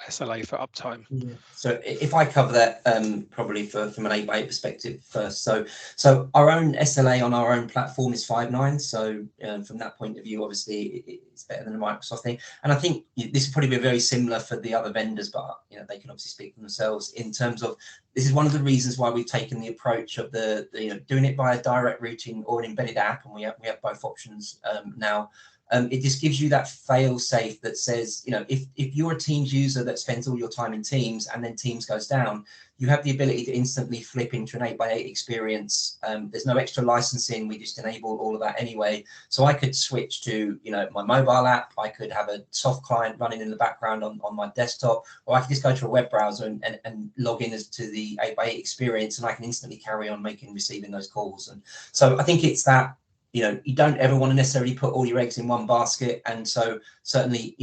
SLA for uptime? Yeah. So if I cover that probably from an 8x8 perspective first. So our own SLA on our own platform is 5 nines. So from that point of view, obviously it's better than the Microsoft thing. And I think this will probably be very similar for the other vendors, but they can obviously speak for themselves in terms of this is one of the reasons why we've taken the approach of the doing it by a direct routing or an embedded app, and we have both options now. It just gives you that fail safe that says, if you're a Teams user that spends all your time in Teams and then Teams goes down, you have the ability to instantly flip into an 8x8 experience. There's no extra licensing. We just enable all of that anyway. So I could switch to, my mobile app. I could have a soft client running in the background on my desktop, or I could just go to a web browser and log in to the 8x8 experience, and I can instantly carry on receiving those calls. And so I think it's that, you don't ever want to necessarily put all your eggs in one basket. And so certainly,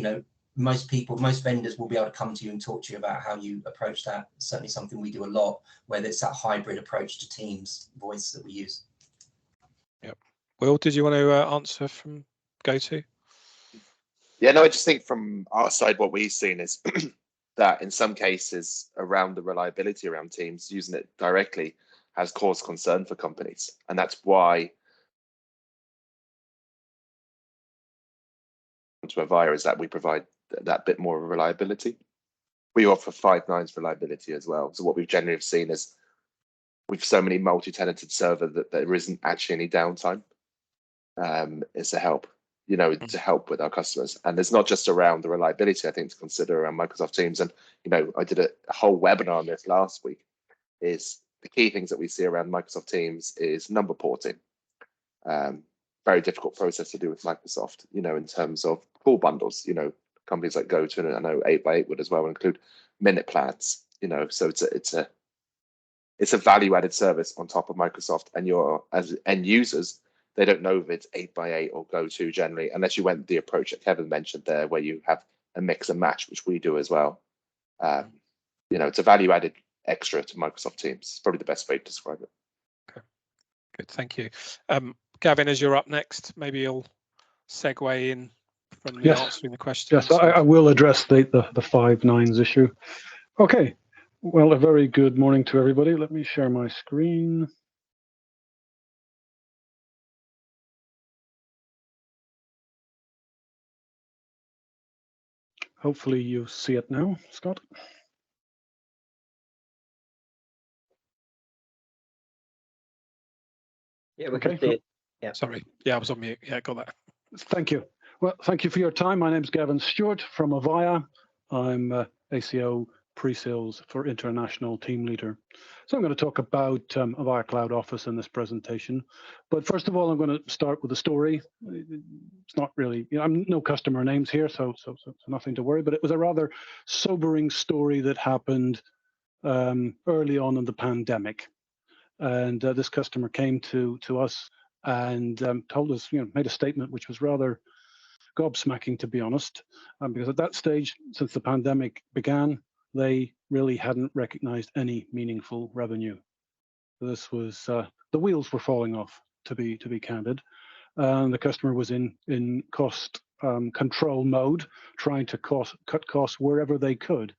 most vendors will be able to come to you and talk to you about how you approach that. It's certainly something we do a lot, whether it's that hybrid approach to Teams voice that we use. Yep. Will, did you want to answer from GoTo? Yeah, no, I just think from our side, what we've seen is that in some cases around the reliability around Teams, using it directly has caused concern for companies. And that's why to Avaya is that we provide that bit more reliability. We offer 5 nines reliability as well. So what we've generally seen is with so many multi-tenanted server that there isn't actually any downtime. It's a help, to help with our customers. And it's not just around the reliability, I think, to consider around Microsoft Teams. And, I did a whole webinar on this last week, is the key things that we see around Microsoft Teams is number porting. Very difficult process to do with Microsoft, in terms of call bundles. Companies like GoTo, and I know 8x8 would as well include minute plans. So it's a value-added service on top of Microsoft, and your as end users, they don't know if it's 8x8 or GoTo generally, unless you went the approach that Kevin mentioned there, where you have a mix and match, which we do as well. It's a value-added extra to Microsoft Teams. It's probably the best way to describe it. Okay, good, thank you. Gavin, as you're up next, maybe you'll segue in from the answering the question. Yes, I will address the 5 nines issue. Okay, well, a very good morning to everybody. Let me share my screen. Hopefully you see it now, Scott. Yeah, we can see it. Yeah. Sorry. Yeah, I was on mute. Yeah, got that. Thank you. Well, thank you for your time. My name's Gavin Stewart from Avaya. I'm ACO pre-sales for international team leader. So I'm going to talk about Avaya Cloud Office in this presentation. But first of all, I'm going to start with a story. It's not really, I'm no customer names here, so nothing to worry. But it was a rather sobering story that happened early on in the pandemic. And this customer came to us and told us, made a statement which was rather gobsmacking, to be honest, because at that stage, since the pandemic began, they really hadn't recognized any meaningful revenue. This was the wheels were falling off, to be candid, and the customer was in cost control mode, trying to cut costs wherever they could,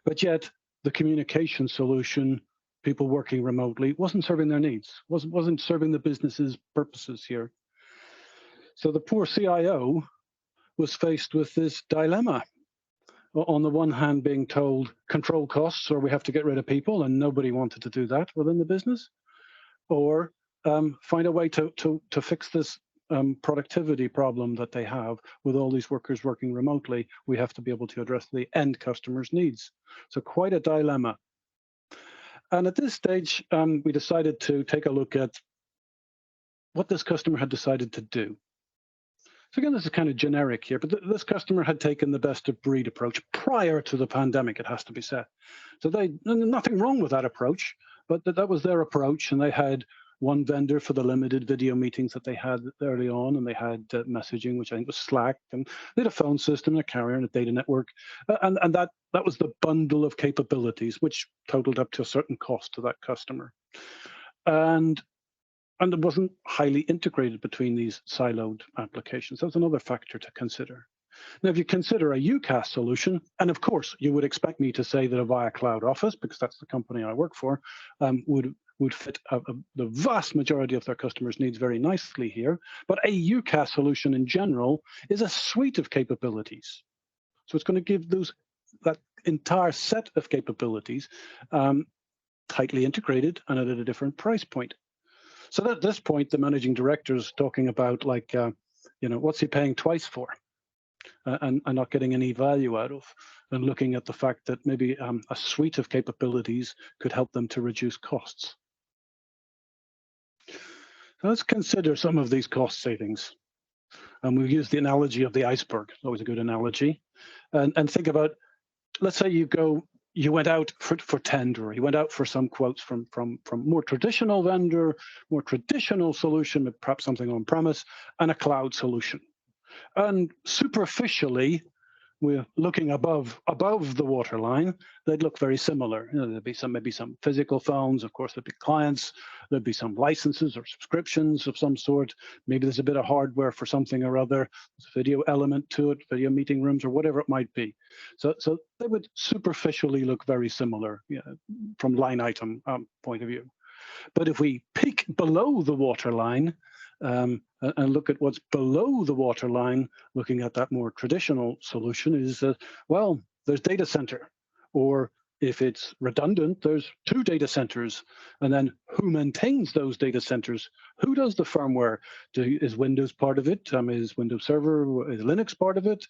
but yet the communication solution, people working remotely, wasn't serving their needs, wasn't serving the business's purposes here. So the poor CIO was faced with this dilemma. On the one hand, being told control costs, or we have to get rid of people, and nobody wanted to do that within the business, or find a way to fix this productivity problem that they have with all these workers working remotely. We have to be able to address the end customer's needs. So quite a dilemma. And at this stage, we decided to take a look at what this customer had decided to do. So again, this is kind of generic here, but this customer had taken the best of breed approach prior to the pandemic, it has to be said. So nothing wrong with that approach, but that was their approach, and they had one vendor for the limited video meetings that they had early on, and they had messaging, which I think was Slack, and they had a phone system, a carrier, and a data network, and that was the bundle of capabilities, which totaled up to a certain cost to that customer. And and it wasn't highly integrated between these siloed applications. That's another factor to consider. Now, if you consider a UCaaS solution, and of course, you would expect me to say that Avaya Cloud Office, because that's the company I work for, would fit the vast majority of their customers' needs very nicely here. But a UCaaS solution in general is a suite of capabilities. So it's going to give that entire set of capabilities tightly integrated and at a different price point. So at this point, the managing director is talking about, like, what's he paying twice for? And not getting any value out of, and looking at the fact that maybe a suite of capabilities could help them to reduce costs. So let's consider some of these cost savings. And we've used the analogy of the iceberg, always a good analogy. And think about, let's say you went out for tender, you went out for some quotes from more traditional vendor, more traditional solution, perhaps something on premise, and a cloud solution. And superficially, we're looking above the waterline, they'd look very similar. There'd be maybe some physical phones, of course, there'd be clients, there'd be some licenses or subscriptions of some sort. Maybe there's a bit of hardware for something or other, there's a video element to it, video meeting rooms or whatever it might be. So they would superficially look very similar, from line item point of view. But if we peek below the waterline, and look at what's below the waterline, looking at that more traditional solution, is well, there's data center, or if it's redundant, there's 2 data centers, and then who maintains those data centers? Who does the firmware? Is Windows part of it? Is Windows Server, is Linux part of it?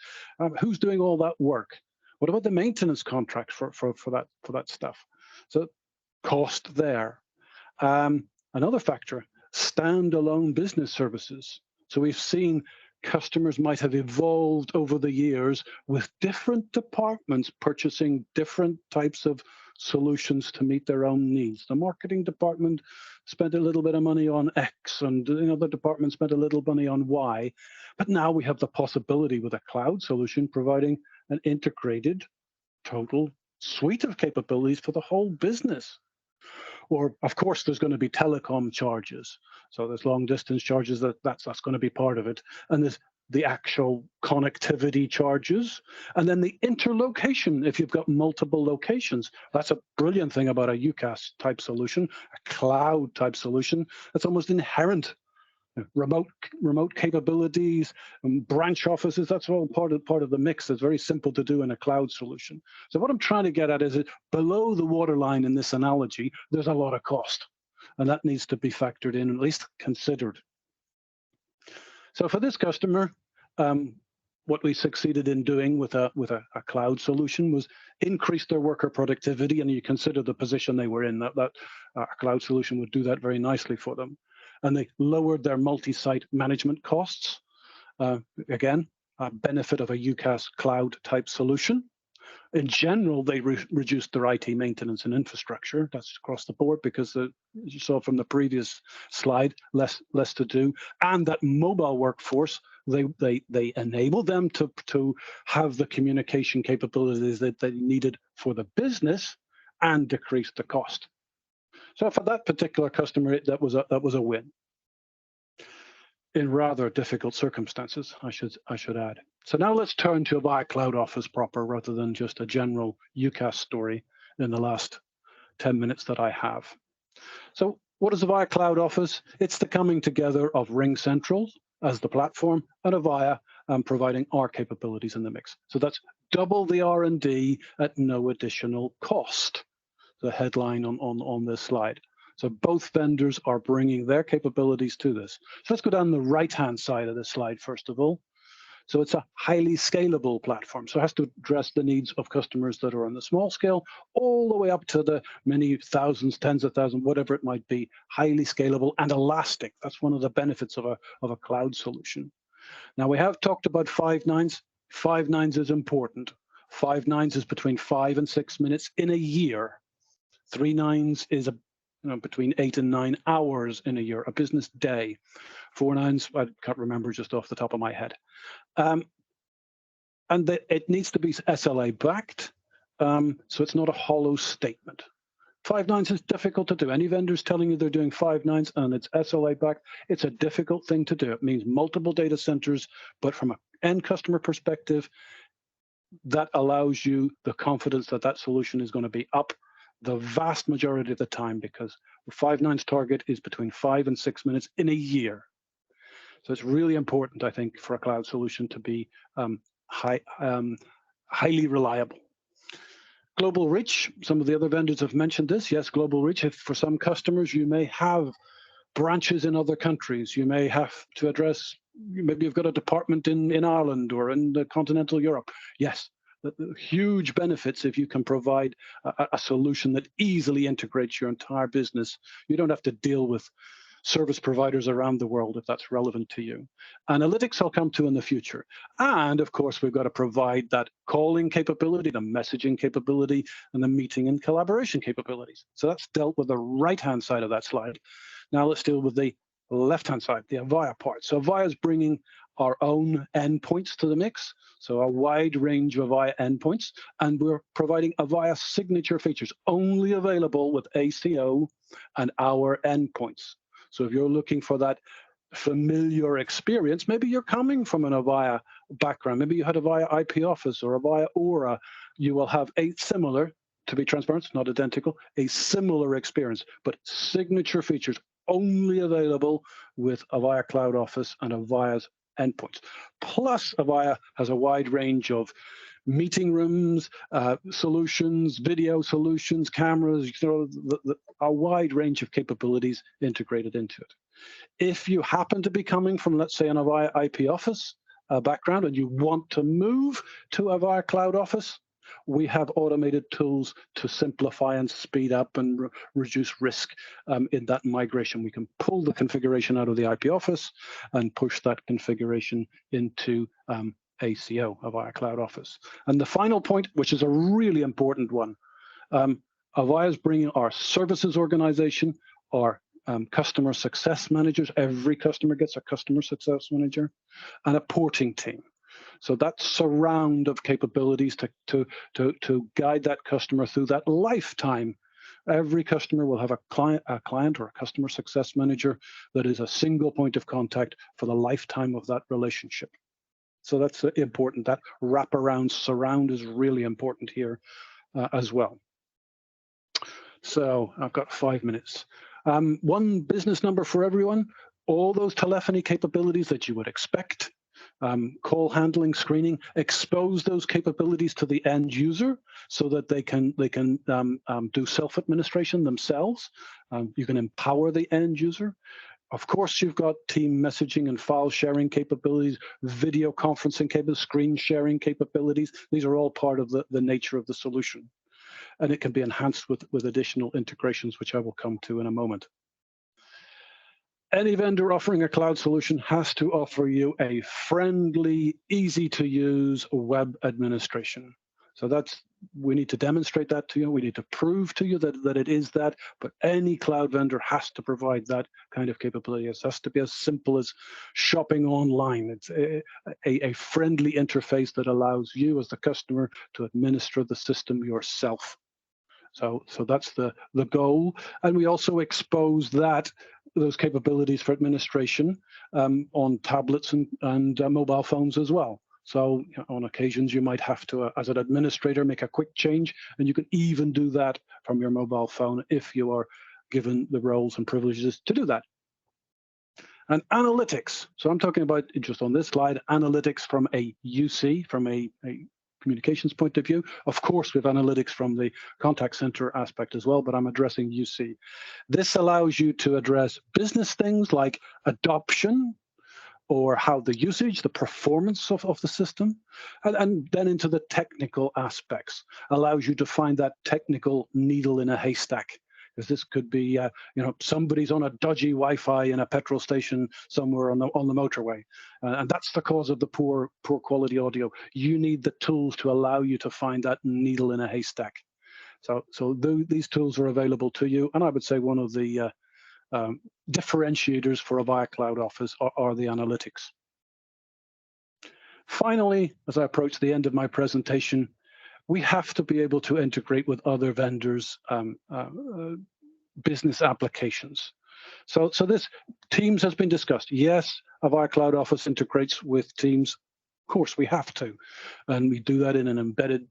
Who's doing all that work? What about the maintenance contract for that stuff? So cost there. Another factor, standalone business services. So we've seen customers might have evolved over the years with different departments purchasing different types of solutions to meet their own needs. The marketing department spent a little bit of money on X, and the other department spent a little money on Y. But now we have the possibility with a cloud solution providing an integrated total suite of capabilities for the whole business. Or, of course, there's going to be telecom charges. So there's long distance charges, that's going to be part of it. And there's the actual connectivity charges. And then the interlocation, if you've got multiple locations. That's a brilliant thing about a UCaaS type solution, a cloud type solution. That's almost inherent. Remote capabilities, branch offices, that's all part of the mix. It's very simple to do in a cloud solution. So what I'm trying to get at is that below the waterline in this analogy, there's a lot of cost, and that needs to be factored in, at least considered. So for this customer, what we succeeded in doing with a cloud solution was increase their worker productivity, and you consider the position they were in, that a cloud solution would do that very nicely for them. And they lowered their multi-site management costs. Again, a benefit of a UCaaS cloud type solution. In general, they reduced their IT maintenance and infrastructure. That's across the board because, as you saw from the previous slide, less to do. And that mobile workforce, they enabled them to have the communication capabilities that they needed for the business and decrease the cost. So for that particular customer, that was a win. In rather difficult circumstances, I should add. So now let's turn to Avaya Cloud Office proper, rather than just a general UCaaS story in the last 10 minutes that I have. So what is Avaya Cloud Office? It's the coming together of RingCentral as the platform and Avaya providing our capabilities in the mix. So that's double the R&D at no additional cost. The headline on this slide. So both vendors are bringing their capabilities to this. So let's go down the right-hand side of this slide, first of all. So it's a highly scalable platform. So it has to address the needs of customers that are on the small scale, all the way up to the many thousands, tens of thousands, whatever it might be, highly scalable and elastic. That's one of the benefits of a cloud solution. Now, we have talked about 5 nines. 5 nines is important. 5 nines is between 5 and 6 minutes in a year. 3 nines is between 8 and 9 hours in a year, a business day. 4 nines, I can't remember just off the top of my head. And it needs to be SLA backed, so it's not a hollow statement. 5 nines is difficult to do. Any vendors telling you they're doing 5 nines and it's SLA backed, it's a difficult thing to do. It means multiple data centers, but from an end customer perspective, that allows you the confidence that that solution is going to be up the vast majority of the time, because the 5 nines target is between 5 and 6 minutes in a year. So it's really important, I think, for a cloud solution to be highly reliable. Global reach, some of the other vendors have mentioned this. Yes, global reach. If for some customers, you may have branches in other countries. You may have to address, maybe you've got a department in Ireland or in continental Europe. Yes, the huge benefits if you can provide a solution that easily integrates your entire business. You don't have to deal with service providers around the world if that's relevant to you. Analytics I'll come to in the future. And of course, we've got to provide that calling capability, the messaging capability, and the meeting and collaboration capabilities. So that's dealt with the right-hand side of that slide. Now let's deal with the left-hand side, the Avaya part. So Avaya is bringing our own endpoints to the mix. So a wide range of Avaya endpoints, and we're providing Avaya signature features only available with ACO and our endpoints. So if you're looking for that familiar experience, maybe you're coming from an Avaya background, maybe you had Avaya IP Office or Avaya Aura, you will have a similar, to be transparent, not identical, a similar experience, but signature features only available with Avaya Cloud Office and Avaya's endpoints. Plus, Avaya has a wide range of meeting rooms, solutions, video solutions, cameras, a wide range of capabilities integrated into it. If you happen to be coming from, let's say, an Avaya IP Office background and you want to move to Avaya Cloud Office, we have automated tools to simplify and speed up and reduce risk in that migration. We can pull the configuration out of the IP Office and push that configuration into ACO, Avaya Cloud Office. And the final point, which is a really important one, Avaya is bringing our services organization, our customer success managers. Every customer gets a customer success manager and a porting team. So that surround of capabilities to guide that customer through that lifetime. Every customer will have a client or a customer success manager that is a single point of contact for the lifetime of that relationship. So that's important. That wraparound surround is really important here as well. So I've got 5 minutes. One business number for everyone. All those telephony capabilities that you would expect, call handling, screening, expose those capabilities to the end user so that they can do self-administration themselves. You can empower the end user. Of course, you've got team messaging and file sharing capabilities, video conferencing capabilities, screen sharing capabilities. These are all part of the nature of the solution. And it can be enhanced with additional integrations, which I will come to in a moment. Any vendor offering a cloud solution has to offer you a friendly, easy-to-use web administration. So we need to demonstrate that to you. We need to prove to you that it is that, but any cloud vendor has to provide that kind of capability. It has to be as simple as shopping online. It's a friendly interface that allows you as the customer to administer the system yourself. So that's the goal. And we also expose those capabilities for administration on tablets and mobile phones as well. So on occasions, you might have to, as an administrator, make a quick change, and you can even do that from your mobile phone if you are given the roles and privileges to do that. And analytics. So I'm talking about, just on this slide, analytics from a UC, from a communications point of view. Of course, we have analytics from the contact center aspect as well, but I'm addressing UC. This allows you to address business things like adoption, or how the usage, the performance of the system, and then into the technical aspects, allows you to find that technical needle in a haystack. Because this could be, somebody's on a dodgy Wi-Fi in a petrol station somewhere on the motorway, and that's the cause of the poor quality audio. You need the tools to allow you to find that needle in a haystack. So these tools are available to you, and I would say one of the differentiators for Avaya Cloud Office are the analytics. Finally, as I approach the end of my presentation, we have to be able to integrate with other vendors' business applications. So this Teams has been discussed. Yes, Avaya Cloud Office integrates with Teams. Of course, we have to, and we do that in an embedded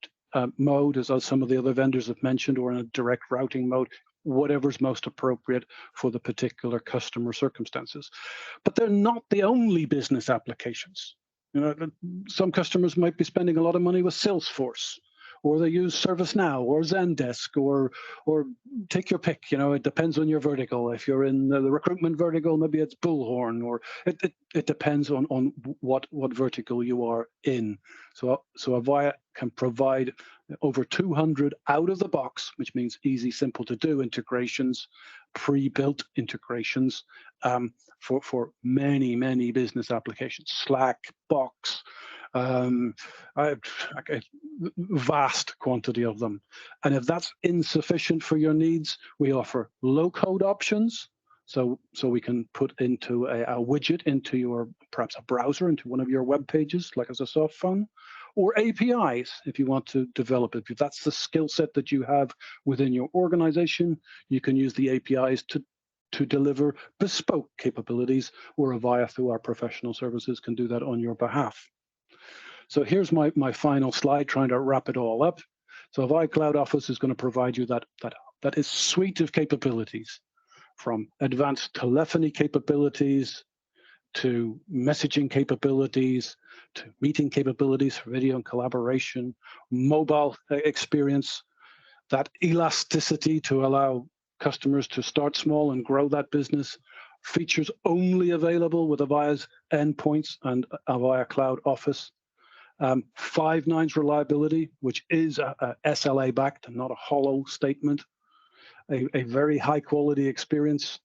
mode, as some of the other vendors have mentioned, or in a direct routing mode, whatever's most appropriate for the particular customer circumstances. But they're not the only business applications. You know, some customers might be spending a lot of money with Salesforce, or they use ServiceNow or Zendesk, or take your pick. You know, it depends on your vertical. If you're in the recruitment vertical, maybe it's Bullhorn, or it depends on what vertical you are in. So Avaya can provide over 200 out of the box, which means easy, simple to do integrations, pre-built integrations for many business applications. Slack, Box, a vast quantity of them. And if that's insufficient for your needs, we offer low-code options. So we can put into a widget into your, perhaps a browser, into one of your web pages, like as a soft phone, or APIs if you want to develop it. If that's the skill set that you have within your organization, you can use the APIs to deliver bespoke capabilities, or Avaya, through our professional services, can do that on your behalf. So here's my final slide, trying to wrap it all up. So Avaya Cloud Office is going to provide you that is suite of capabilities, from advanced telephony capabilities to messaging capabilities to meeting capabilities for video and collaboration, mobile experience, that elasticity to allow customers to start small and grow that business, features only available with Avaya's endpoints and Avaya Cloud Office. 5 nines reliability, which is a SLA backed and not a hollow statement, a very high quality experience,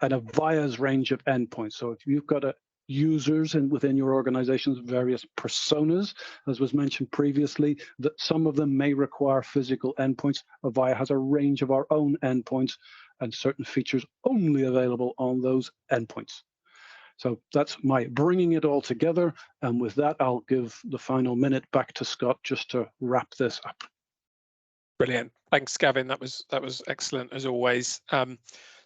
and Avaya's range of endpoints. So if you've got users within your organization's various personas, as was mentioned previously, that some of them may require physical endpoints, Avaya has a range of our own endpoints and certain features only available on those endpoints. So that's my bringing it all together. And with that, I'll give the final minute back to Scott just to wrap this up. Brilliant. Thanks, Gavin. That was excellent as always.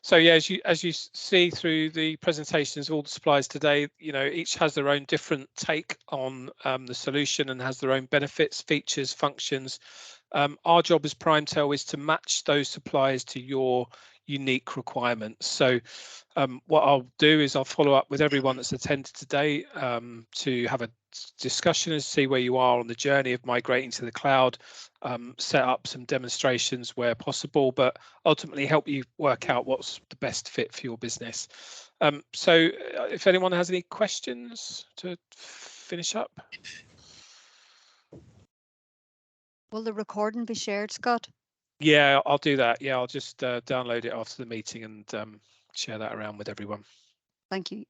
So yeah, as you see through the presentations of all the suppliers today, you know, each has their own different take on the solution and has their own benefits, features, functions. Our job as Primetel is to match those suppliers to your unique requirements. So what I'll do is I'll follow up with everyone that's attended today to have a discussion and see where you are on the journey of migrating to the cloud, set up some demonstrations where possible, but ultimately help you work out what's the best fit for your business. So if anyone has any questions to finish up. Will the recording be shared, Scott? Yeah, I'll do that. Yeah, I'll just download it after the meeting and share that around with everyone. Thank you.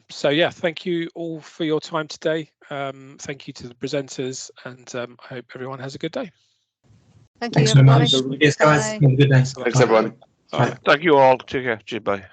So yeah, thank you all for your time today. Thank you to the presenters, and I hope everyone has a good day. Thank you, Thanks very everybody. much. Yes, guys. Bye. Have a good day. Thanks, everyone. Bye. Thank you all. Take care. Bye.